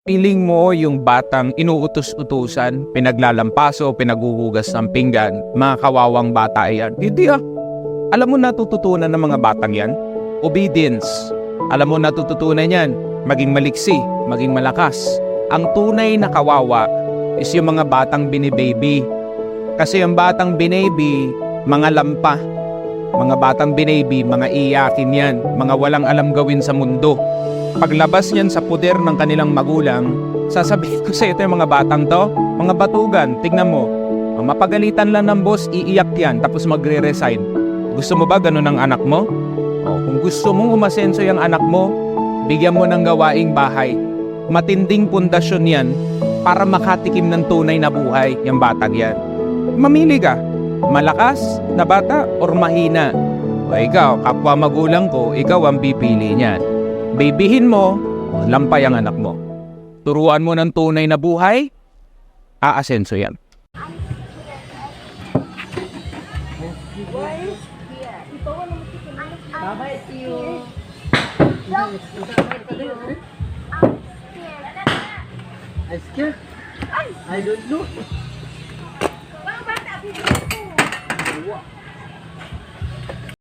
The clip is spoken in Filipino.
Piling mo yung batang inuutos-utusan, pinaglalampaso, pinaguhugas ng pinggan, mga kawawang bata yan. Hindi ah. Alam mo natututunan ng mga batang yan? Obedience. Alam mo natututunan yan? Maging maliksi, maging malakas. Ang tunay na kawawa is yung mga batang binibaby. Kasi yung batang binaby, mga lampa. Mga batang binaby, mga iyakin yan. Mga walang alam gawin sa mundo. Paglabas niyan sa puder ng kanilang magulang, sasabihin ko sa ito yung mga batang to, mga batugan, tignan mo. Mapagalitan lang ng boss, iiyak yan, tapos magre-resign. Gusto mo ba ganun ang anak mo? Kung gusto mong umasenso yung anak mo, bigyan mo ng gawaing bahay. Matinding pundasyon yan para makatikim ng tunay na buhay yung batang yan. Mamili ka, malakas na bata or mahina. O ikaw, kapwa magulang ko, ikaw ang pipili niyan. Babyhin mo, lampay ang anak mo. Turuan mo ng tunay na buhay, aasenso yan. Bye-bye, see you. I'm scared. I don't know.